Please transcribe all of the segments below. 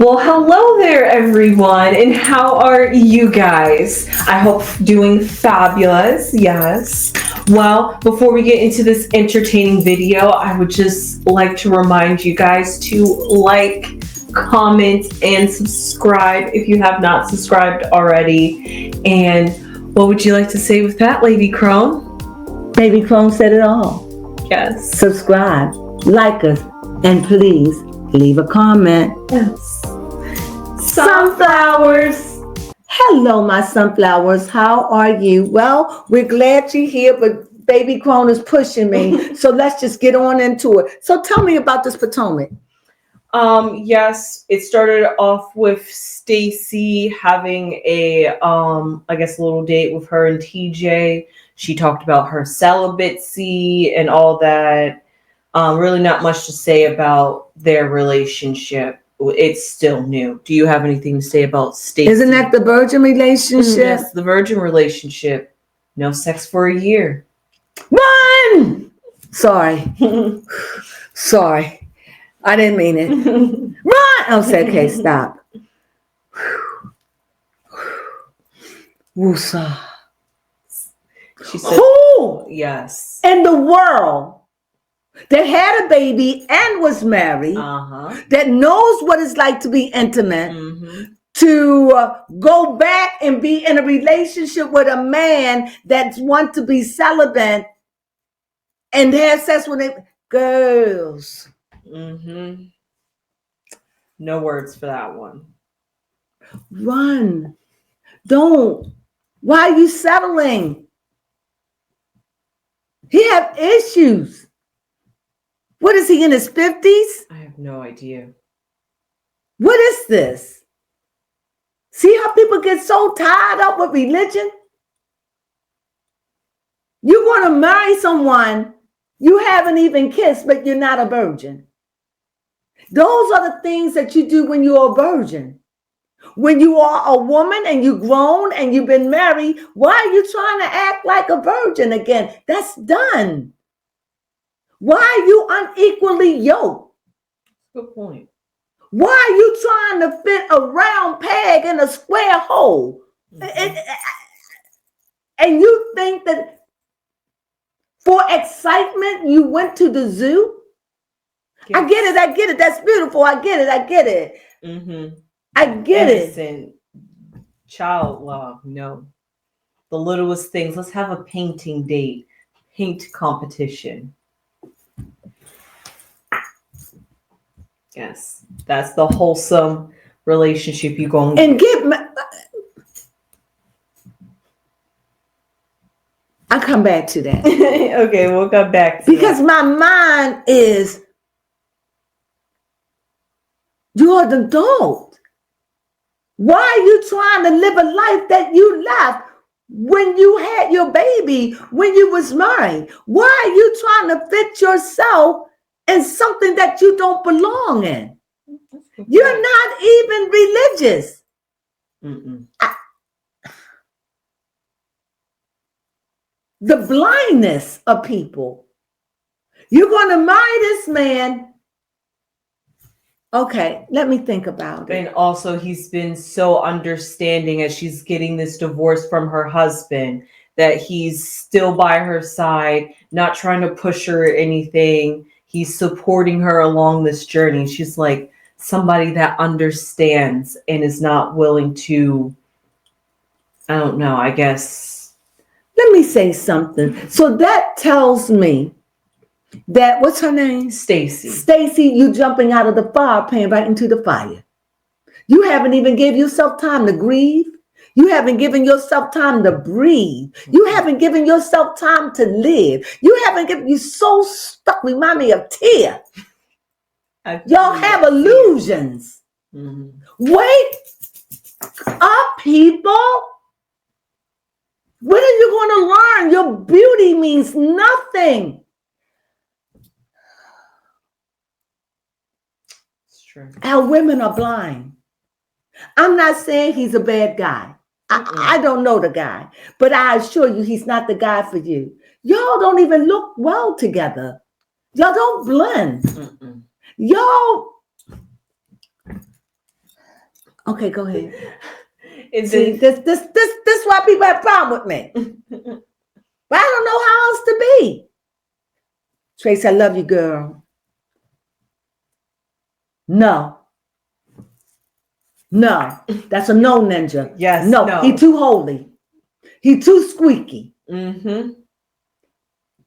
Well, hello there, everyone, and how are you guys? I hope doing fabulous, yes. Well, before we get into this entertaining video, I would just like to remind you guys to like, comment, and subscribe if you have not subscribed already. And what would you like to say with that, Lady Crone? Baby Crone said it all. Yes. Subscribe, like us, and please leave a comment. Yes. Sunflowers. Hello, my sunflowers. How are you? Well, we're glad you're here, but Baby Crone is pushing me. So let's just get on into it. So tell me about this Potomac. Yes, it started off with Stacey having a I guess a little date with her and TJ. She talked about her celibacy and all that. Really not much to say about their relationship. It's still new. Do you have anything to say about Stacey? Isn't that the virgin relationship? Yes, the virgin relationship. No sex for a year. Run! Sorry. Sorry. I didn't mean it. Run! Oh, say, okay, stop. Woosa. She said, who yes. in the world that had a baby and was married, that knows what it's like to be intimate, to go back and be in a relationship with a man that wants to be celibate and have sex with it? Girls. No words for that one. Run. Don't. Why are you settling? He have issues. What is he, in his 50s? I have no idea. What is this? See how people get so tied up with religion? You want to marry someone you haven't even kissed, but you're not a virgin. Those are the things that you do when you're a virgin. When you are a woman and you've grown and you've been married, why are you trying to act like a virgin again? That's done. Why are you unequally yoked? Good point. Why are you trying to fit a round peg in a square hole? And you think that for excitement you went to the zoo? Yes. I get it. That's beautiful. I get it. I get Innocent it. Child love, no. The littlest things. Let's have a painting date. Paint competition. Yes, that's the wholesome relationship you go and get. I'll come back to that. Okay, we'll come back to because that. My mind is, you're an adult. Why are you trying to live a life that you left when you had your baby, when you was married? Why are you trying to fit yourself in something that you don't belong in? You're not even religious. The blindness of people. You're going to marry this man. Okay, let me think about it. And also, he's been so understanding as she's getting this divorce from her husband, that he's still by her side, not trying to push her or anything. He's supporting her along this journey. She's like somebody that understands and is not willing to, I don't know, I guess. Let me say something. So that tells me that, what's her name? Stacey. Stacey, you jumping out of the fire pan right into the fire. You haven't even given yourself time to grieve. You haven't given yourself time to breathe. You haven't given yourself time to live. You haven't given, you so stuck. Remind me of Tia. Y'all have illusions. Wake up, people. When are you going to learn your beauty means nothing? It's true. Our women are blind. I'm not saying he's a bad guy. I don't know the guy, but I assure you he's not the guy for you. Y'all don't even look well together. Y'all don't blend. Y'all, Okay, go ahead. See, this why people have a problem with me. But I don't know how else to be. Trace, I love you, girl. No. No. That's a no, Ninja. Yes. No. He too holy. He too squeaky. Mm-hmm.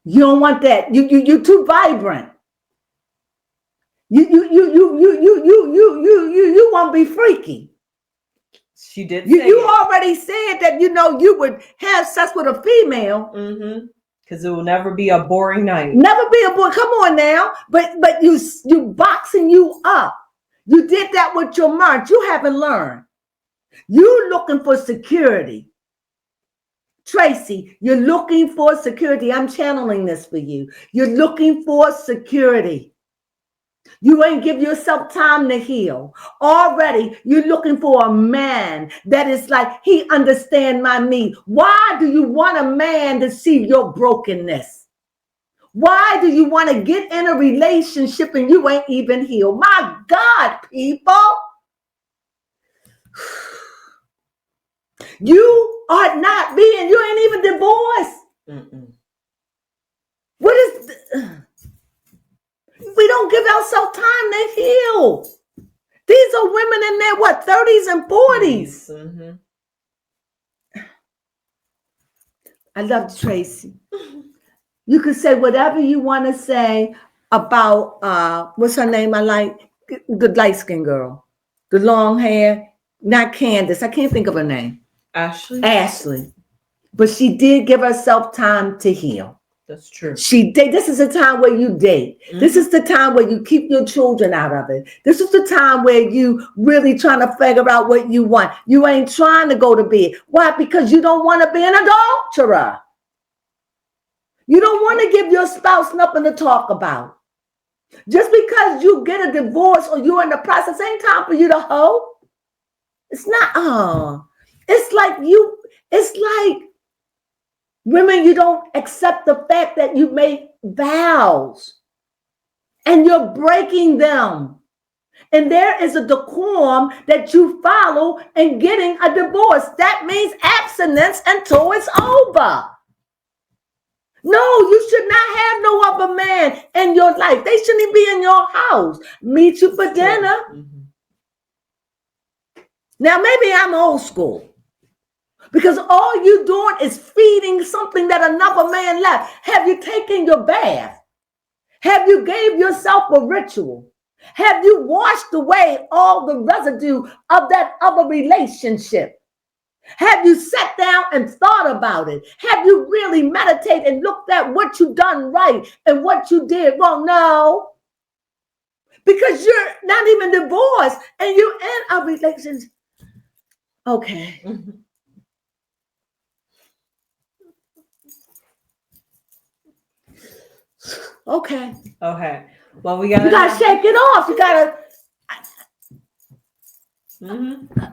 You don't want that. You too vibrant. You want to be freaky. She did. You already said that you would have sex with a female. Mm-hmm. Because it will never be a boring night. Never be a boy. Come on now. But you boxing you up. You did that with your march. You haven't learned. You looking for security. Tracy, you're looking for security. I'm channeling this for you. You're looking for security. You ain't give yourself time to heal. Already, you're looking for a man that is like, he understand my need. Why do you want a man to see your brokenness? Why do you want to get in a relationship and you ain't even healed? My God, people. You are not being, you ain't even divorced. Mm-mm. What is, we don't give ourselves time to heal. These are women in their, 30s and 40s. Mm-hmm. I love Tracy. You can say whatever you want to say about, what's her name? I like the light-skinned girl, the long hair, not Candace. I can't think of her name. Ashley. But she did give herself time to heal. That's true. She did. This is a time where you date. Mm-hmm. This is the time where you keep your children out of it. This is the time where you really trying to figure out what you want. You ain't trying to go to bed. Why? Because you don't want to be an adulterer. You don't want to give your spouse nothing to talk about. Just because you get a divorce or you're in the process, ain't time for you to hoe. It's not, it's like women, you don't accept the fact that you made vows and you're breaking them. And there is a decorum that you follow in getting a divorce. That means abstinence until it's over. No, you should not have no other man in your life. They shouldn't be in your house. Meet you for dinner. Mm-hmm. Now, maybe I'm old school. Because all you're doing is feeding something that another man left. Have you taken your bath? Have you gave yourself a ritual? Have you washed away all the residue of that other relationship? Have you sat down and thought about it? Have you really meditated and looked at what you done right and what you did wrong? No. Because you're not even divorced and you're in a relationship. Okay. Mm-hmm. Okay. Well, you gotta shake it off. You gotta. Mm-hmm.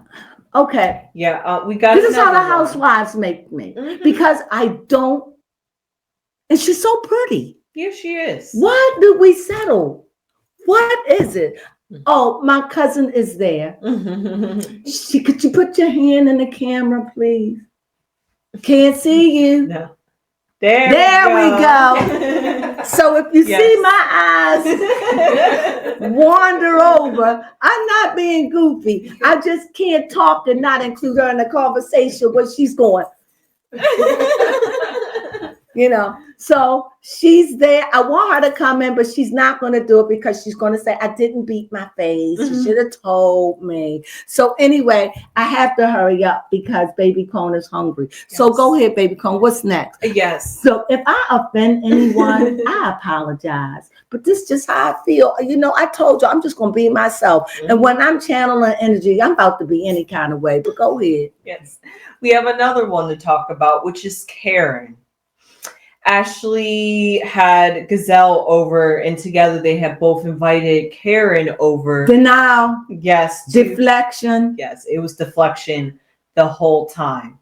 Okay. Yeah, we got. This is how the housewives make me, because I don't. And she's so pretty. Yeah, she is. What do we settle? What is it? Oh, my cousin is there. Could you put your hand in the camera, please? Can't see you. No. There we go. So if you see my eyes wander over, I'm not being goofy. I just can't talk and not include her in the conversation where she's going. So she's there. I want her to come in, but she's not going to do it because she's going to say, I didn't beat my face. You should have told me. So anyway, I have to hurry up because baby Crone is hungry. Yes. So go ahead, baby Crone. What's next? Yes. So if I offend anyone, I apologize. But this is just how I feel. I told you, I'm just going to be myself. And when I'm channeling energy, I'm about to be any kind of way. But go ahead. Yes. We have another one to talk about, which is Karen. Ashley had Gazelle over, and together they have both invited Karen over. Denial. Yes. Deflection. Yes, it was deflection the whole time.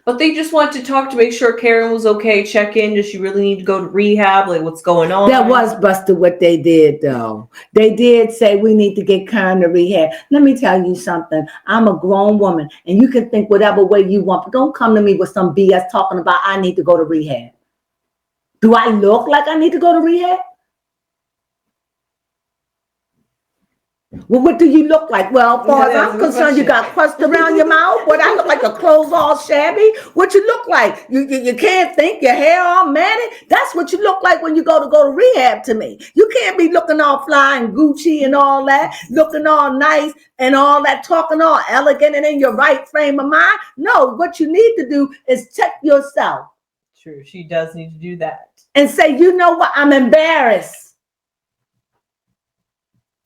But they just wanted to talk to make sure Karen was okay, check in. Does she really need to go to rehab? Like, what's going on? That was busted what they did, though. They did say we need to get Karen to rehab. Let me tell you something. I'm a grown woman, and you can think whatever way you want, but don't come to me with some BS talking about I need to go to rehab. Do I look like I need to go to rehab? Well, what do you look like? Well, as far as I'm concerned, you got crust around your mouth. What, I look like the clothes all shabby? What you look like? You can't think, your hair all matted? That's what you look like when you go to rehab to me. You can't be looking all fly and Gucci and all that, looking all nice and all that, talking all elegant and in your right frame of mind. No, what you need to do is check yourself. True, she does need to do that. And say, you know what? I'm embarrassed.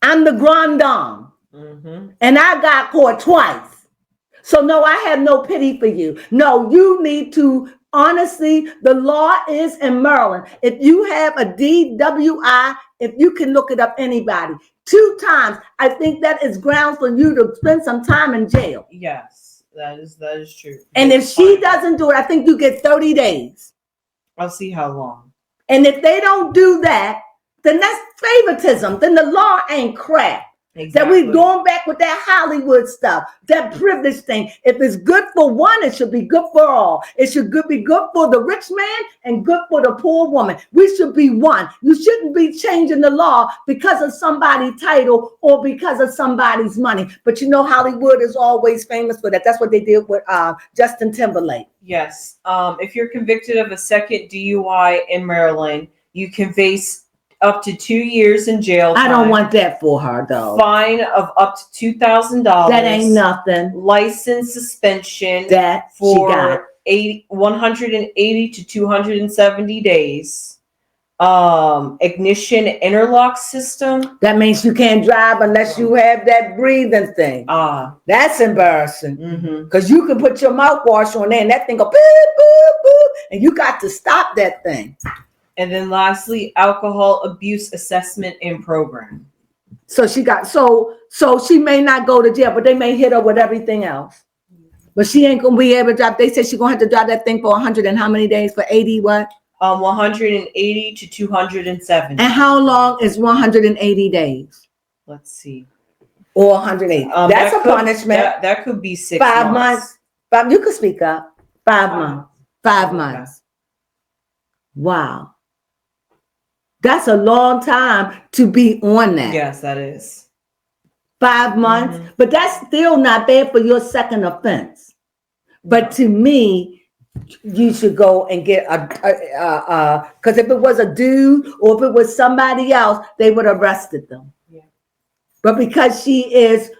I'm the grand dame, and I got caught twice. So no, I have no pity for you. No, you need to, honestly, the law is in Maryland. If you have a DWI, if you can look it up, anybody, 2 times, I think that is grounds for you to spend some time in jail. Yes, that is true. And if she doesn't do it, I think you get 30 days. I'll see how long. And if they don't do that, then that's favoritism. Then the law ain't crap. Exactly. That we going back with that Hollywood stuff, that privilege thing. If it's good for one, it should be good for all. It should be good for the rich man and good for the poor woman. We should be one. You shouldn't be changing the law because of somebody's title or because of somebody's money. But you know, Hollywood is always famous for that. That's what they did with Justin Timberlake. Yes. If you're convicted of a second DUI in Maryland, you can face up to 2 years in jail time. I don't want that for her, though. Fine of up to $2,000. That ain't nothing. License suspension that for 180 to 270 days. Ignition interlock system. That means you can't drive unless you have that breathing thing. That's embarrassing. Because you can put your mouthwash on there and that thing go boop, boop, boop, and you got to stop that thing. And then lastly, alcohol abuse assessment and program. So she may not go to jail, but they may hit her with everything else. But she ain't gonna be able to drive. They said she's gonna have to drive that thing for 100 and how many days? For 80 what? 180 to 270. And how long is 180 days? Let's see. Or 180. That's a punishment. That could be 6 5 months. You could speak up. 5 months. 5 months. Wow. That's a long time to be on that. Yes, that is. 5 months. But that's still not bad for your second offense. But to me, you should go and get because if it was a dude or if it was somebody else, they would have arrested them. Yeah. But because she is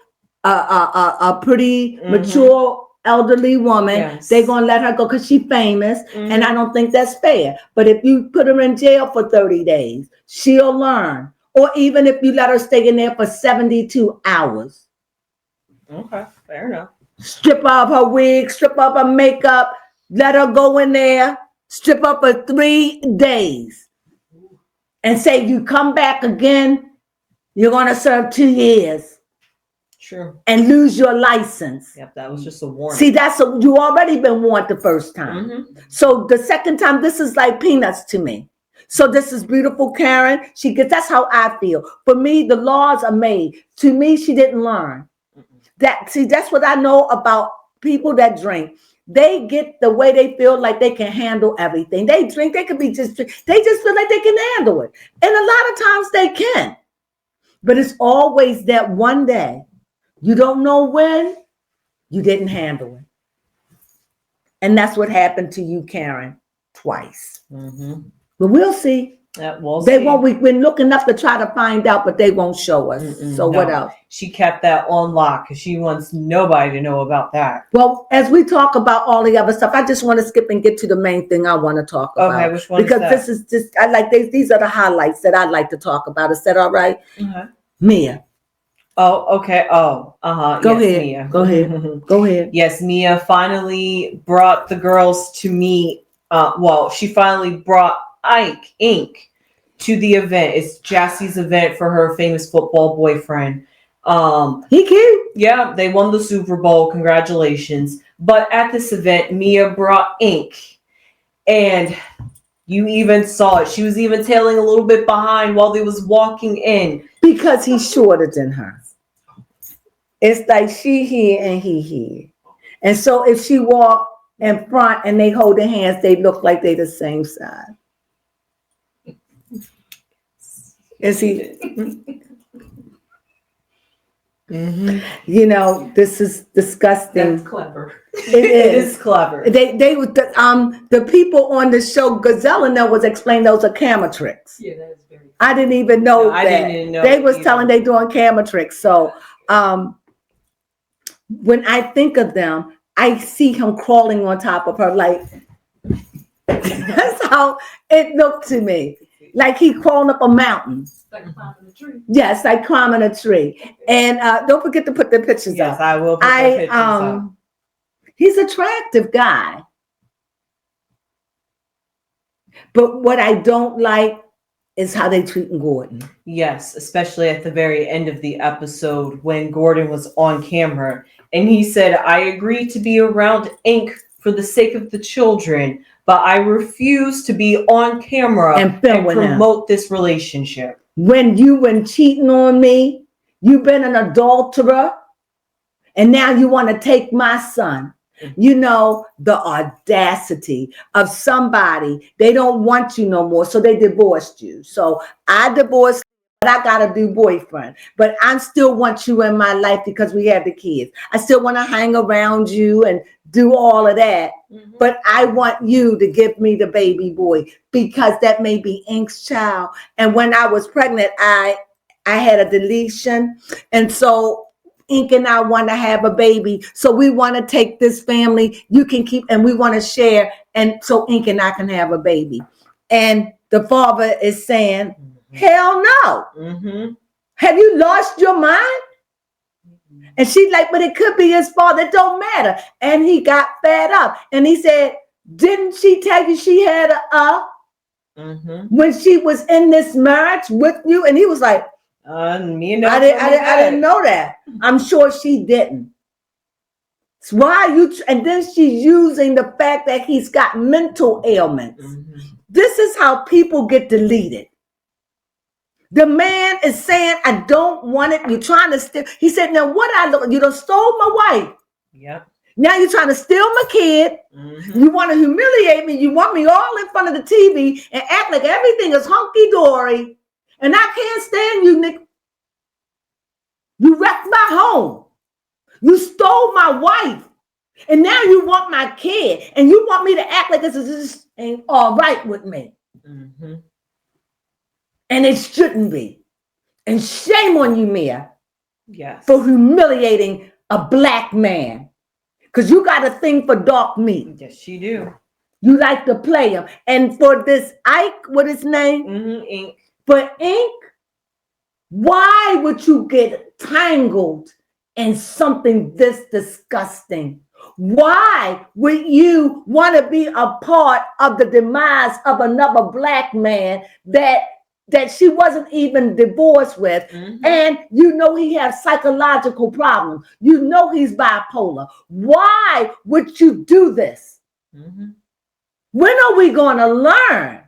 a pretty mature elderly woman, they're gonna let her go because she's famous, and I don't think that's fair. But if you put her in jail for 30 days, she'll learn. Or even if you let her stay in there for 72 hours. Okay, fair enough. Strip off her wig, strip off her makeup, let her go in there, strip up for 3 days, and say you come back again, you're gonna serve 2 years. True. And lose your license. Yep, that was just a warning. See, you already been warned the first time. So the second time, this is like peanuts to me. So this is beautiful, Karen. That's how I feel. For me, the laws are made. To me, she didn't learn. That's what I know about people that drink. They get the way they feel like they can handle everything. They drink, they could be they just feel like they can handle it. And a lot of times they can. But it's always that one day. You don't know when you didn't handle it. And that's what happened to you, Karen, twice. But we'll see. We've been looking up to try to find out, but they won't show us. What else? She kept that on lock because she wants nobody to know about that. Well, as we talk about all the other stuff, I just want to skip and get to the main thing I want to talk about. Okay, which one? Because this is just, I like these are the highlights that I'd like to talk about. Is that all right? Mia. Oh, okay. Oh, Go ahead. Mia. Go ahead. Go ahead. Yes, Mia finally brought the girls to meet. She finally brought Ike Inc. to the event. It's Jassie's event for her famous football boyfriend. He cute. Yeah, they won the Super Bowl. Congratulations. But at this event, Mia brought ink. And you even saw it. She was even tailing a little bit behind while they was walking in. Because he's shorter than her. It's like she here and he here. And so if she walk in front and they hold their hands, they look like they the same size. Is he? Mm-hmm. You know, this is disgusting. That's clever. It is clever. They was the people on the show Gazelle and that was explaining those are camera tricks. Yeah, that is very. I didn't even know No, that. I didn't even know they was either. telling they doing camera tricks. So when I think of them, I see him crawling on top of her like that's how it looked to me. Like he crawling up a mountain. Like climbing a tree. Yes, like climbing a tree. And don't forget to put the pictures Yes, up. I will put the pictures up. He's an attractive guy. But what I don't like is how they treating Gordon. Yes, especially at the very end of the episode when Gordon was on camera and he said, I agree to be around Ink for the sake of the children, but I refuse to be on camera and promote this relationship. When you been cheating on me, you've been an adulterer, and now you want to take my son. You know, the audacity of somebody, they don't want you no more, so they divorced you. So I divorced, but I got a new boyfriend. But I still want you in my life because we have the kids. I still want to hang around you and do all of that. Mm-hmm. But I want you to give me the baby boy because that may be Ink's child. And when I was pregnant, I had a deletion. And so Ink and I want to have a baby. So we want to take this family. You can keep, and we want to share. And so Ink and I can have a baby. And the father is saying, mm-hmm. Hell no. Mm-hmm. Have you lost your mind? Mm-hmm. And she's like, but it could be his father. It don't matter. And he got fed up. And he said, didn't she tell you she had mm-hmm. when she was in this marriage with you? And he was like, me and I didn't know that. I'm sure she didn't. So why are you? And then she's using the fact that he's got mental ailments. Mm-hmm. This is how people get deleted. The man is saying, I don't want it. You're trying to steal. He said, now what I look, you done stole my wife. Yep. Now you're trying to steal my kid. Mm-hmm. You want to humiliate me. You want me all in front of the TV and act like everything is hunky-dory. And I can't stand you, Nick. You wrecked my home. You stole my wife. And now you want my kid. And you want me to act like this ain't all right with me. Mm-hmm. And it shouldn't be. And shame on you, Mia. Yes. For humiliating a black man. Because you got a thing for dark meat. Yes, you do. You like to play him. And for this Ike, what his name? Mm-hmm, Ink. For Ink, why would you get tangled in something this disgusting? Why would you want to be a part of the demise of another black man that she wasn't even divorced with? Mm-hmm. And you know he has psychological problems. You know he's bipolar. Why would you do this? Mm-hmm. When are we going to learn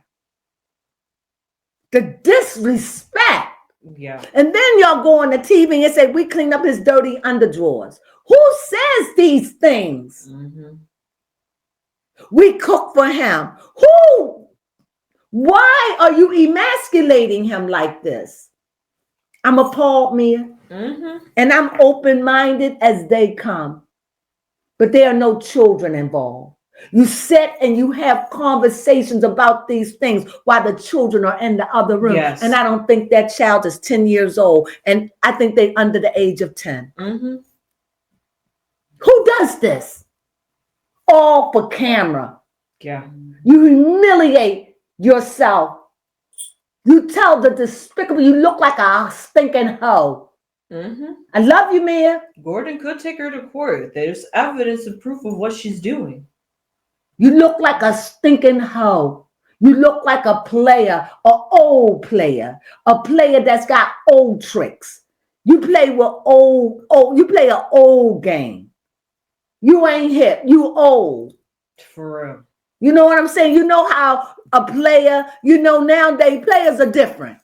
the disrespect? Yeah. And then y'all go on the TV and say, we cleaned up his dirty underdrawers. Who says these things? Mm-hmm. We cook for him. Who? Why are you emasculating him like this? I'm appalled, Mia. Mm-hmm. And I'm open-minded as they come. But there are no children involved. You sit and you have conversations about these things while the children are in the other room. Yes. And I don't think that child is 10 years old. And I think they're under the age of 10. Mm-hmm. Who does this? All for camera. Yeah. You humiliate yourself. You tell the despicable, you look like a stinking hoe. Mm-hmm. I love you, Mia. Gordon could take her to court. There's evidence and proof of what she's doing. You look like a stinking hoe. You look like a player, an old player, a player that's got old tricks. You play with you play an old game. You ain't hip, you old. For real. You know what I'm saying? You know how a player, nowadays players are different.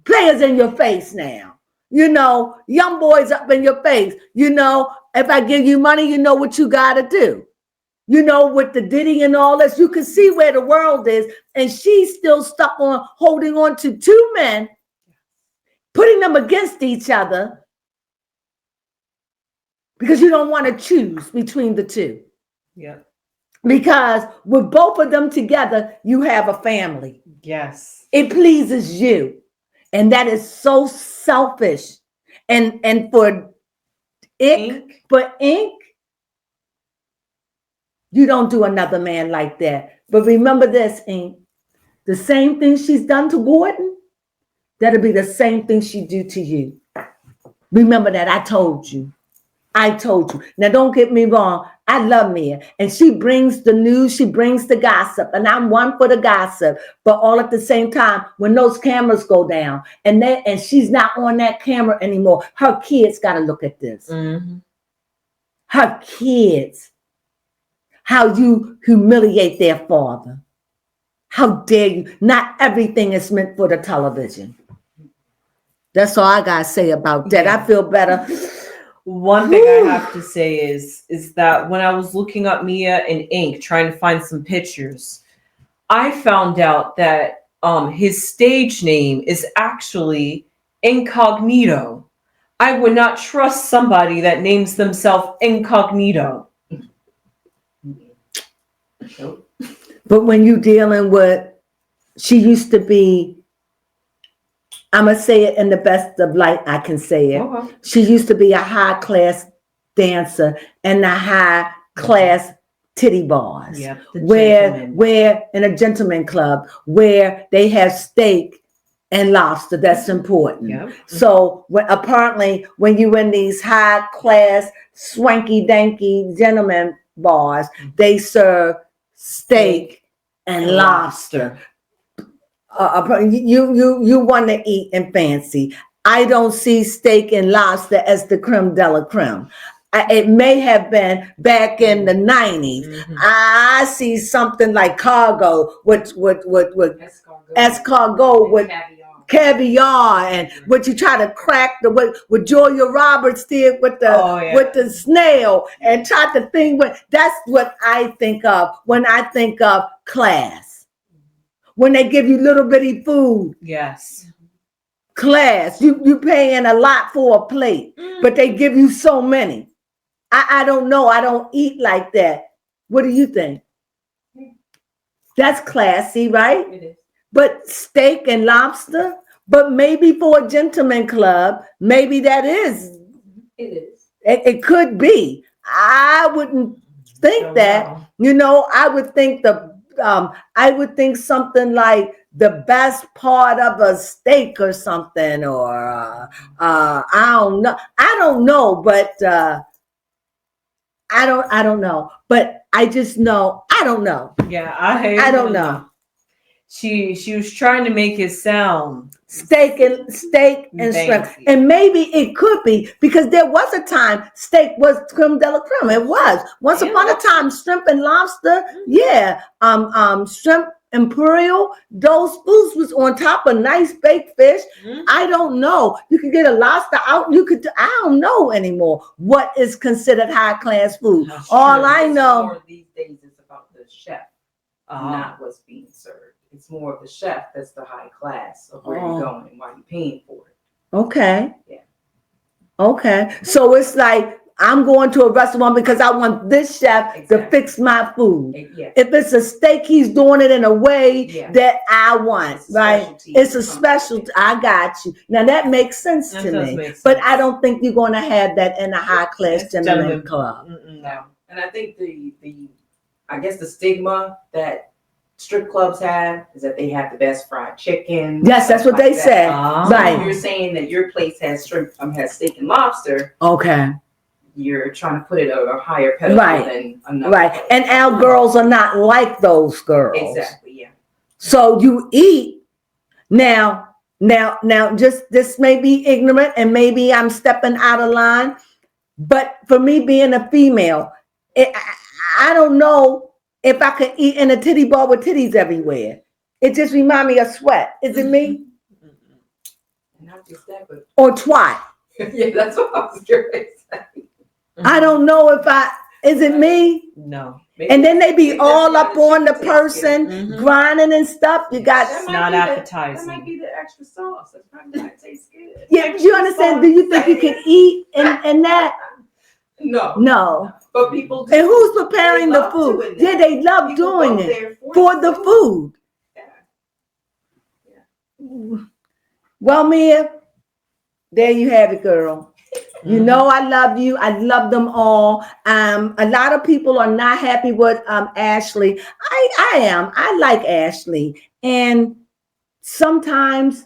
Players in your face now. Young boys up in your face. If I give you money, you know what you got to do. With the Diddy and all this, you can see where the world is. And she's still stuck on holding on to two men, putting them against each other because you don't want to choose between the two. Yeah. Because with both of them together, you have a family. Yes. It pleases you. And that is so selfish. And for ink, you don't do another man like that. But remember this, Ink. The same thing she's done to Gordon, that'll be the same thing she do to you. Remember that. I told you. Now, don't get me wrong. I love Mia. And she brings the news. She brings the gossip. And I'm one for the gossip. But all at the same time, when those cameras go down and she's not on that camera anymore, her kids got to look at this. Mm-hmm. Her kids. How you humiliate their father. How dare you? Not everything is meant for the television. That's all I got to say about that. Yeah. I feel better. One thing I have to say is that when I was looking up Mia and Ink, trying to find some pictures, I found out that his stage name is actually Incognito. I would not trust somebody that names themselves Incognito. But when you dealing with, she used to be, I'm going to say it in the best of light I can say it. Okay. She used to be a high-class dancer in the high-class titty bars. Yeah, where in a gentleman club, where they have steak and lobster. That's important. Yeah. So apparently when you in these high-class, swanky-danky gentleman bars, they serve steak and lobster. You want to eat and fancy. I don't see steak and lobster as the creme de la creme. It may have been back in the 90s. Mm-hmm. I see something like cargo with escargot with caviar and what you try to crack with Julia Roberts did with the snail and try to think that's what I think of when I think of class. When they give you little bitty food. Yes. Class. You paying a lot for a plate, but they give you so many. I don't know. I don't eat like that. What do you think? That's classy, right? It is. But steak and lobster, but maybe for a gentleman club, maybe that is. It is. It could be. I wouldn't think that. Wow. I would think something like the best part of a steak or something, or I don't know, but I don't know, but I just know I don't know. Yeah, I don't know. She was trying to make it sound steak and shrimp, and maybe it could be because there was a time steak was creme de la creme. It was once upon a time shrimp and lobster. Yeah, shrimp imperial. Those foods was on top of nice baked fish. I don't know. You could get a lobster out. I don't know anymore what is considered high class food. All I know more these days is about the chef, not what's being served. It's more of the chef that's the high class of where you're going and why you're paying for it. Okay. Yeah. Okay. So it's like I'm going to a restaurant because I want this chef to fix my food. Yeah. If it's a steak, he's doing it in a way that I want, right? It's a specialty. I got you. Now that makes sense to me. But I don't think you're going to have that in a high class gentleman club. No. And I think the stigma that strip clubs have is that they have the best fried chicken. Yes, that's what they say. Right. You're saying that your place has has steak and lobster. Okay. You're trying to put it at a higher pedestal than another. Right. Place. And our girls are not like those girls. Exactly, yeah. So you eat. Now Now, just this may be ignorant and maybe I'm stepping out of line, but for me being a female, I don't know if I could eat in a titty bar with titties everywhere. It just reminds me of sweat. Is it me? Not just that, but Or twat? yeah, that's what I was curious. I don't know if is it me? No. And then they be all up on the person, grinding and stuff. You got It's not appetizing. That might be the extra sauce. That's probably why it tastes good. Yeah, you understand? Do you think you can eat in that? No. But people do. And who's preparing the food? Yeah, they love People doing go it there for the food. Yeah. Well, Mia, there you have it, girl. You know I love you. I love them all. A lot of people are not happy with Ashley. I am. I like Ashley. And sometimes,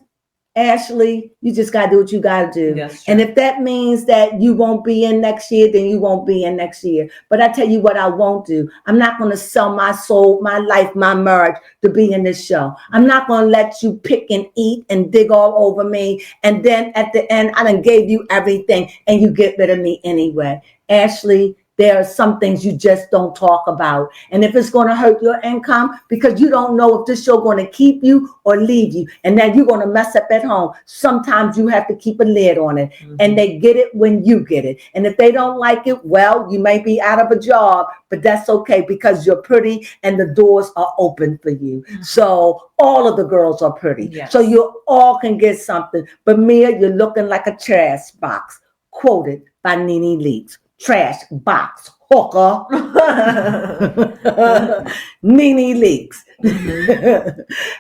Ashley, you just got to do what you got to do. Yes, and if that means that you won't be in next year, then you won't be in next year. But I tell you what I won't do. I'm not going to sell my soul, my life, my marriage to be in this show. I'm not going to let you pick and eat and dig all over me. And then at the end, I done gave you everything and you get rid of me anyway. Ashley, there are some things you just don't talk about. And if it's going to hurt your income, because you don't know if this show going to keep you or leave you, and then you're going to mess up at home, sometimes you have to keep a lid on it. And they get it when you get it. And if they don't like it, well, you may be out of a job, but that's okay because you're pretty and the doors are open for you. So all of the girls are pretty. Yes. So you all can get something. But Mia, you're looking like a trash box. Quoted by Nene Leakes. Trash box hooker. Nene Leakes.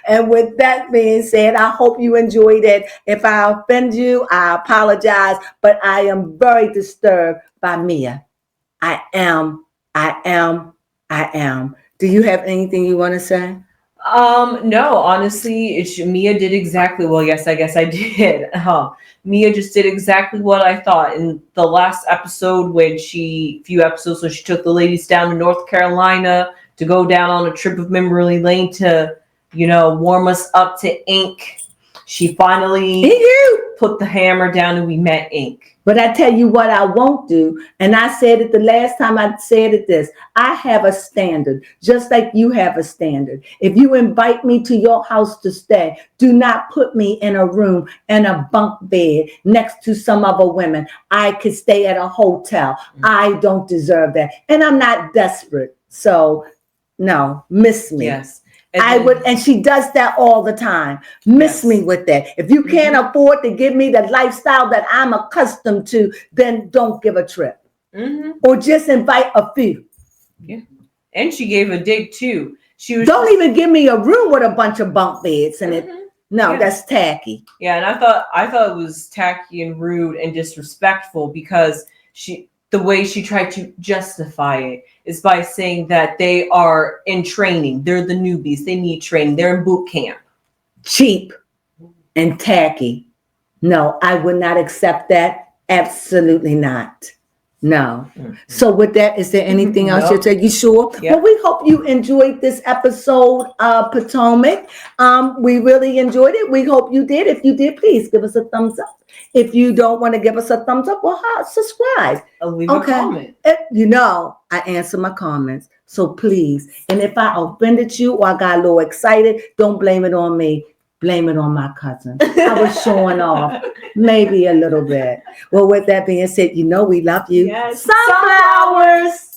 And with that being said, I hope you enjoyed it. If I offend you, I apologize, but I am very disturbed by Mia. I am. Do you have anything you want to say? No, honestly, Mia did exactly, well, yes, I guess I did. Mia just did exactly what I thought. In the last episode, few episodes when she took the ladies down to North Carolina to go down on a trip of memory lane to, warm us up to ink. She finally put the hammer down and we met ink. But I tell you what I won't do, and I said it the last time I said it this, I have a standard, just like you have a standard. If you invite me to your house to stay, do not put me in a room in a bunk bed next to some other women. I could stay at a hotel. I don't deserve that. And I'm not desperate. So, no, miss me. Yes. And she does that all the time. Miss me with that. If you can't afford to give me the lifestyle that I'm accustomed to, then don't give a trip. Or just invite a few. Yeah. And she gave a dig too. Don't even give me a room with a bunch of bunk beds in it. No, that's tacky. Yeah, and I thought it was tacky and rude and disrespectful because the way she tried to justify it is by saying that they are in training. They're the newbies. They need training. They're in boot camp. Cheap and tacky. No, I would not accept that. Absolutely not. No. So with that, is there anything else you'd say? You sure? Yep. Well, we hope you enjoyed this episode of Potomac. We really enjoyed it. We hope you did. If you did, please give us a thumbs up. If you don't want to give us a thumbs up, well, subscribe. Leave a comment. I answer my comments. So please. And if I offended you or I got a little excited, don't blame it on me. Blame it on my cousin. I was showing off. Maybe a little bit. Well, with that being said, we love you. Yes. Sunflowers.